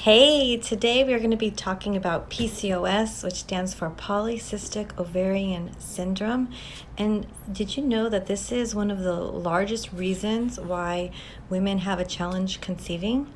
Hey, today we are going to be talking about PCOS, which stands for polycystic ovarian syndrome. And did you know that this is one of the largest reasons why women have a challenge conceiving?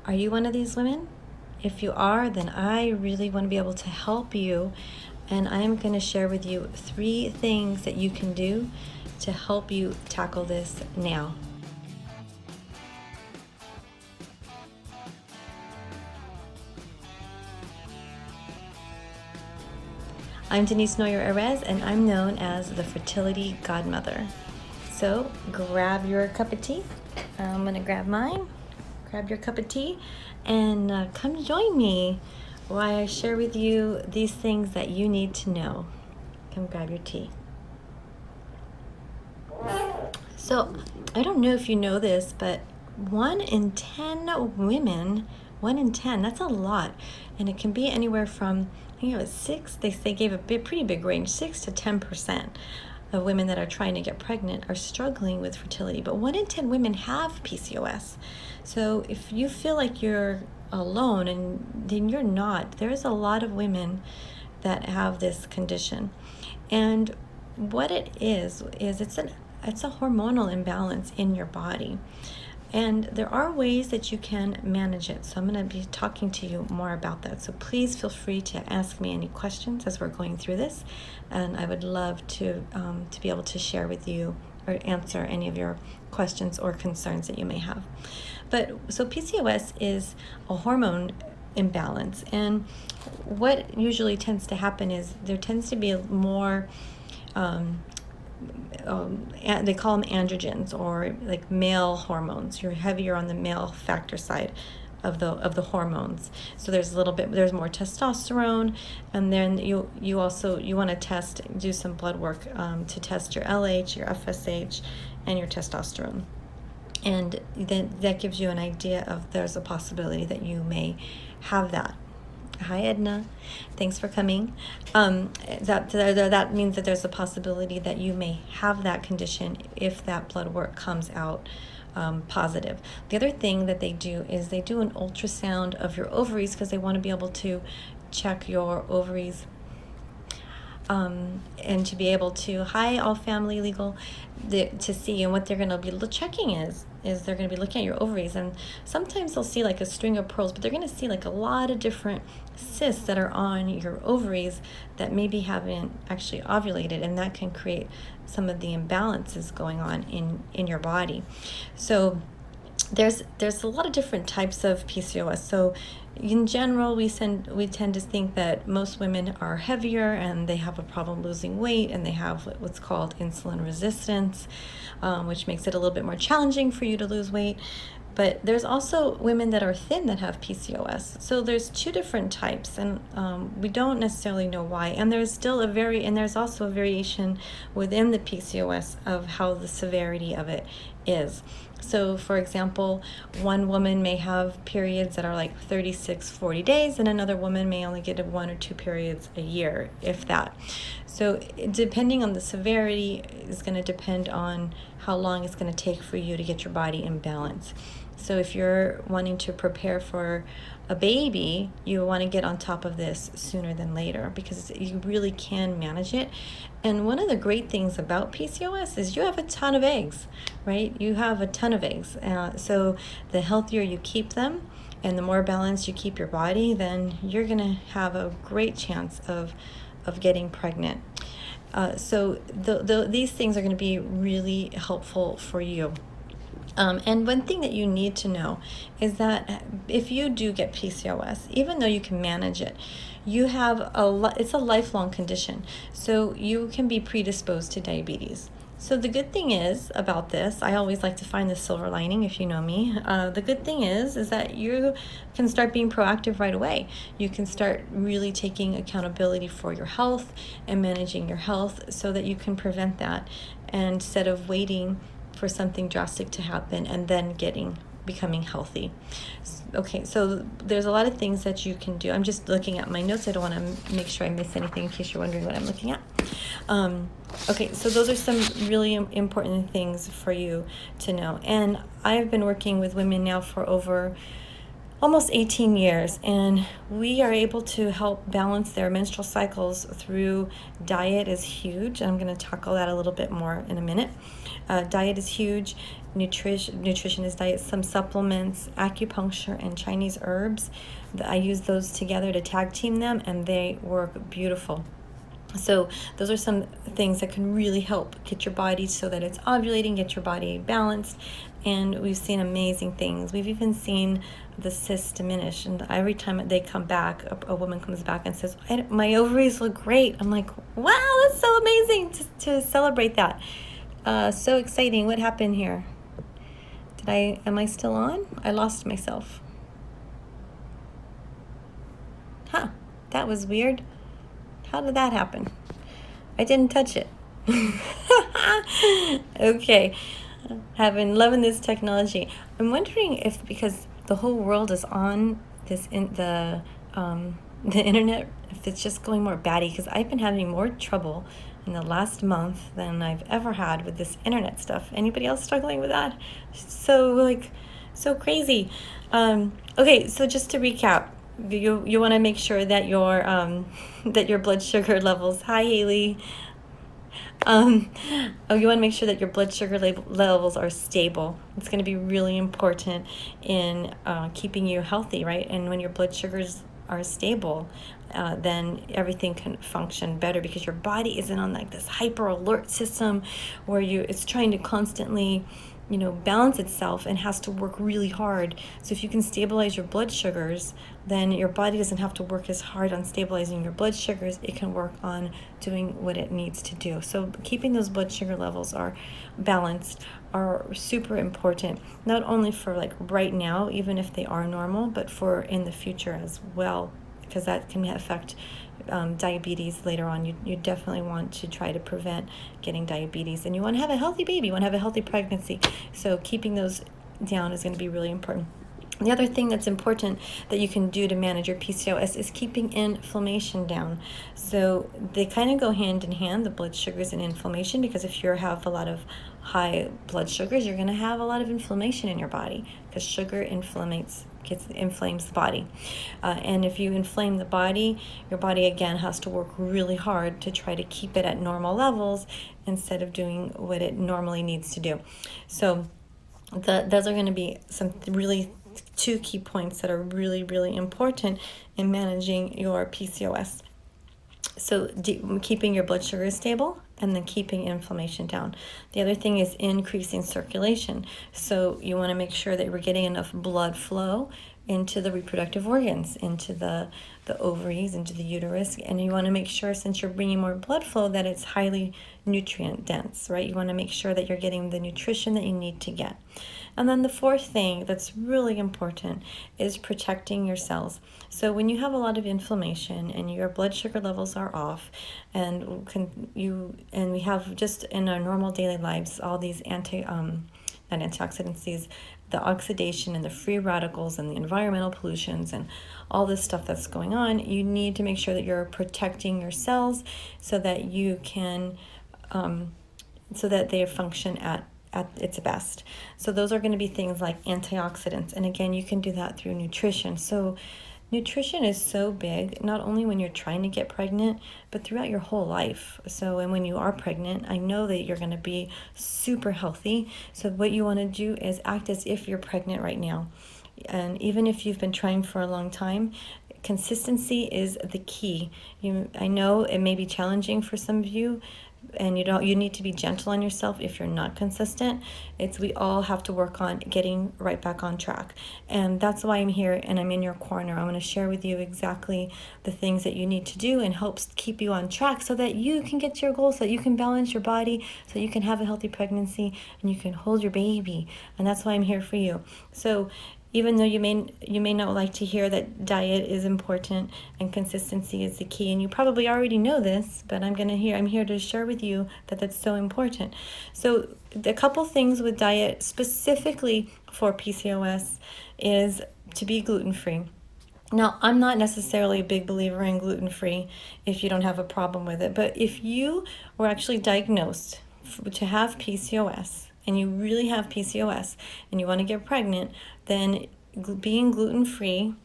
Are you one of these women? If you are, then I really want to be able to help you. And I'm going to share with you 3 things that you can do to help you tackle this now. I'm Denise Noyer-Erez, and I'm known as the Fertility Godmother. So grab your cup of tea. I'm going to grab mine. Grab your cup of tea and come join me while I share with you these things that you need to know. Come grab your tea. So I don't know if you know this, but 1 in 10 women, 1 in 10, that's a lot. And it can be anywhere from, it's 6, they gave a pretty big range, 6 to 10% of women that are trying to get pregnant are struggling with fertility. But 1 in 10 women have PCOS. So if you feel like you're alone, and then you're not, there's a lot of women that have this condition. And what it is it's a hormonal imbalance in your body. And there are ways that you can manage it. So I'm going to be talking to you more about that. So please feel free to ask me any questions as we're going through this. And I would love to be able to share with you or answer any of your questions or concerns that you may have. So PCOS is a hormone imbalance. And what usually tends to happen is there tends to be more they call them androgens, or like male hormones. You're heavier on the male factor side of the hormones. So there's more testosterone, and then you want to do some blood work to test your LH, your FSH, and your testosterone. And then that gives you an idea of there's a possibility that you may have that. Hi, Edna. Thanks for coming. That means that there's a possibility that you may have that condition if that blood work comes out positive. The other thing that they do is they do an ultrasound of your ovaries, because they want to be able to check your ovaries and to be able to, hi, all family legal, to see. And what they're going to be checking is they're going to be looking at your ovaries, and sometimes they'll see like a string of pearls, but they're going to see like a lot of different cysts that are on your ovaries that maybe haven't actually ovulated, and that can create some of the imbalances going on in your body. So there's a lot of different types of PCOS. So in general, we tend to think that most women are heavier and they have a problem losing weight, and they have what's called insulin resistance, which makes it a little bit more challenging for you to lose weight. But there's also women that are thin that have PCOS. So there's 2 different types, and we don't necessarily know why. And there's also a variation within the PCOS of how the severity of it is. So for example, one woman may have periods that are like 36, 40 days, and another woman may only get 1 or 2 periods a year, if that. So depending on the severity is going to depend on how long it's going to take for you to get your body in balance. So if you're wanting to prepare for a baby, you want to get on top of this sooner than later, because you really can manage it. And one of the great things about PCOS is you have a ton of eggs, right? You have a ton of eggs. So the healthier you keep them and the more balanced you keep your body, then you're going to have a great chance of getting pregnant. So these things are going to be really helpful for you. And one thing that you need to know is that if you do get PCOS, even though you can manage it, it's a lifelong condition. So you can be predisposed to diabetes. So the good thing is about this, I always like to find the silver lining, if you know me. The good thing is that you can start being proactive right away. You can start really taking accountability for your health and managing your health so that you can prevent that, instead of waiting for something drastic to happen and then becoming healthy. Okay, so there's a lot of things that you can do. I'm just looking at my notes. I don't want to make sure I miss anything in case you're wondering what I'm looking at. Okay, so those are some really important things for you to know. And I've been working with women now for over almost 18 years, and we are able to help balance their menstrual cycles through diet is huge. I'm going to tackle that a little bit more in a minute. Diet is huge. Nutrition is diet. Some supplements, acupuncture, and Chinese herbs. I use those together to tag team them, and they work beautiful. So those are some things that can really help get your body so that it's ovulating, get your body balanced. And we've seen amazing things. We've even seen the cysts diminish. And every time they come back, a woman comes back and says, my ovaries look great. I'm like, wow, that's so amazing to celebrate that. So exciting. What happened here? Am I still on? I lost myself. Huh, that was weird. How did that happen? I didn't touch it. Okay, loving this technology. I'm wondering if because the whole world is on this the internet, if it's just going more batty, because I've been having more trouble in the last month than I've ever had with this internet stuff. Anybody else struggling with that? So crazy. Okay, so just to recap, you want to make sure that your blood sugar levels. Hi, Haley. You want to make sure that your blood sugar levels are stable. It's going to be really important in keeping you healthy, right? And when your blood sugars are stable, then everything can function better because your body isn't on like this hyper alert system where it's trying to constantly balance itself and has to work really hard. So if you can stabilize your blood sugars, then your body doesn't have to work as hard on stabilizing your blood sugars. It can work on doing what it needs to do. So keeping those blood sugar levels are balanced are super important, not only for like right now, even if they are normal, but for in the future as well, because that can affect diabetes later on. You definitely want to try to prevent getting diabetes, and you want to have a healthy baby, you want to have a healthy pregnancy. So keeping those down is going to be really important. The other thing that's important that you can do to manage your PCOS is keeping inflammation down. So they kind of go hand in hand, the blood sugars and inflammation, because if you have a lot of high blood sugars, you're going to have a lot of inflammation in your body because sugar inflames the body. And if you inflame the body, your body again has to work really hard to try to keep it at normal levels instead of doing what it normally needs to do. So those are going to be some really two key points that are really, really important in managing your PCOS. So keeping your blood sugar stable and then keeping inflammation down. The other thing is increasing circulation. So you want to make sure that we're getting enough blood flow into the reproductive organs, into the ovaries, into the uterus. And you want to make sure, since you're bringing more blood flow, that it's highly nutrient dense, right? You want to make sure that you're getting the nutrition that you need to get. And then the fourth thing that's really important is protecting your cells. So when you have a lot of inflammation and your blood sugar levels are off, and we have just in our normal daily lives all these antioxidants, the oxidation and the free radicals and the environmental pollutions and all this stuff that's going on, you need to make sure that you're protecting your cells so that you can so that they function at its best. So those are going to be things like antioxidants. And again, you can do that through nutrition. So nutrition is so big, not only when you're trying to get pregnant, but throughout your whole life. So, and when you are pregnant, I know that you're going to be super healthy. So what you want to do is act as if you're pregnant right now. And even if you've been trying for a long time, consistency is the key. I know it may be challenging for some of you, and you need to be gentle on yourself if you're not consistent. We all have to work on getting right back on track. And that's why I'm here and I'm in your corner. I'm going to share with you exactly the things that you need to do and help keep you on track so that you can get to your goals, so that you can balance your body, so you can have a healthy pregnancy and you can hold your baby. And that's why I'm here for you. So even though you may not like to hear that diet is important and consistency is the key, and you probably already know this, but I'm here to share with you that that's so important. So a couple things with diet specifically for PCOS is to be gluten-free. Now, I'm not necessarily a big believer in gluten-free if you don't have a problem with it, but if you were actually diagnosed to have PCOS, and you really have PCOS and you want to get pregnant, then being gluten-free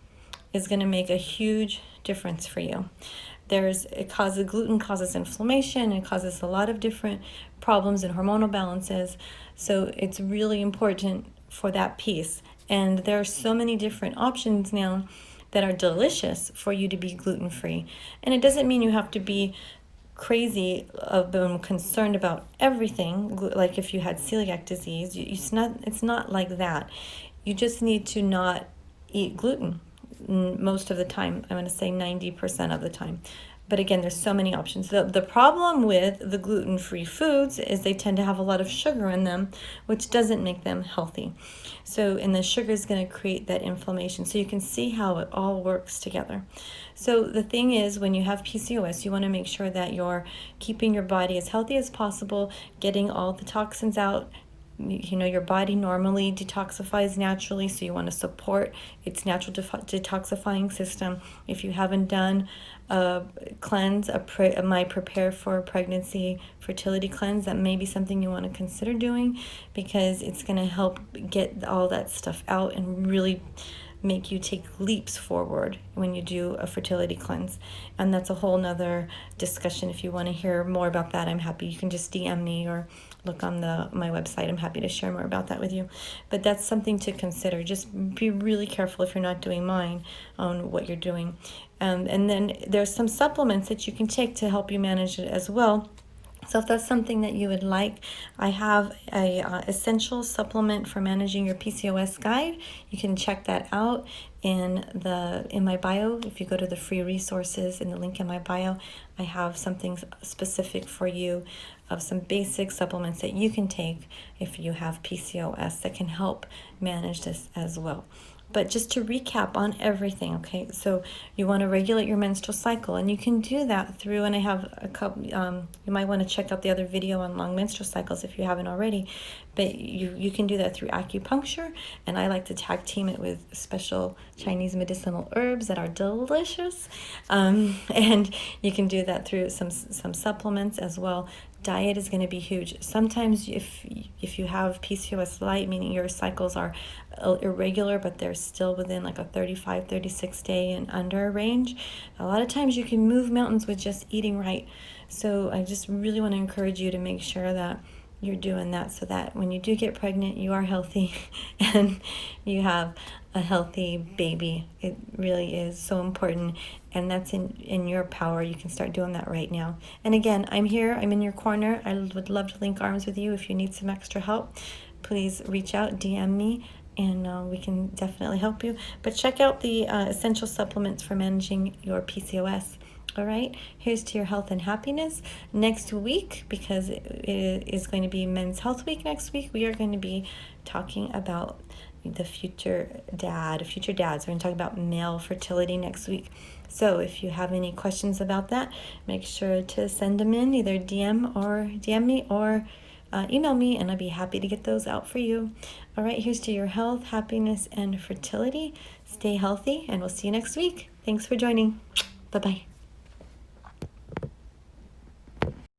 is going to make a huge difference for you. Gluten causes inflammation, it causes a lot of different problems and hormonal balances. So it's really important for that piece. And there are so many different options now that are delicious for you to be gluten-free. And it doesn't mean you have to be crazy of being concerned about everything. Like if you had celiac disease, it's not like that. You just need to not eat gluten most of the time. I'm going to say 90% of the time. But again, there's so many options. The problem with the gluten-free foods is they tend to have a lot of sugar in them, which doesn't make them healthy. And the sugar is going to create that inflammation. So you can see how it all works together. So the thing is, when you have PCOS, you want to make sure that you're keeping your body as healthy as possible, getting all the toxins out. Your body normally detoxifies naturally, so you want to support its natural detoxifying system. If you haven't done a cleanse, my Prepare for Pregnancy fertility cleanse, that may be something you want to consider doing, because it's going to help get all that stuff out and really make you take leaps forward when you do a fertility cleanse. And that's a whole nother discussion. If you want to hear more about that, I'm happy. You can just DM me or look on my website. I'm happy to share more about that with you. But that's something to consider. Just be really careful if you're not doing mine on what you're doing. And then there's some supplements that you can take to help you manage it as well. So if that's something that you would like, I have a essential supplement for managing your PCOS guide. You can check that out in my bio. If you go to the free resources in the link in my bio, I have something specific for you of some basic supplements that you can take if you have PCOS that can help manage this as well. But just to recap on everything, okay, so you want to regulate your menstrual cycle, and you can do that through, and I have a couple, you might want to check out the other video on long menstrual cycles if you haven't already, but you can do that through acupuncture, and I like to tag team it with special Chinese medicinal herbs that are delicious, and you can do that through some supplements as well. Diet is going to be huge. Sometimes if you have PCOS light, meaning your cycles are irregular, but they're still within like a 36 day and under range, a lot of times you can move mountains with just eating right. So I just really want to encourage you to make sure that you're doing that, so that when you do get pregnant, you are healthy and you have a healthy baby. It really is so important, and that's in your power. You can start doing that right now. And again, I'm here, I'm in your corner. I would love to link arms with you. If you need some extra help, please reach out, DM me, and we can definitely help you. But check out the essential supplements for managing your PCOS. All right, here's to your health and happiness. Next week, because it is going to be Men's Health Week next week, we are going to be talking about the future dads. We're going to talk about male fertility next week. So if you have any questions about that, make sure to send them in, either DM me or email me, and I'll be happy to get those out for you. All right, here's to your health, happiness, and fertility. Stay healthy, and we'll see you next week. Thanks for joining. Bye-bye.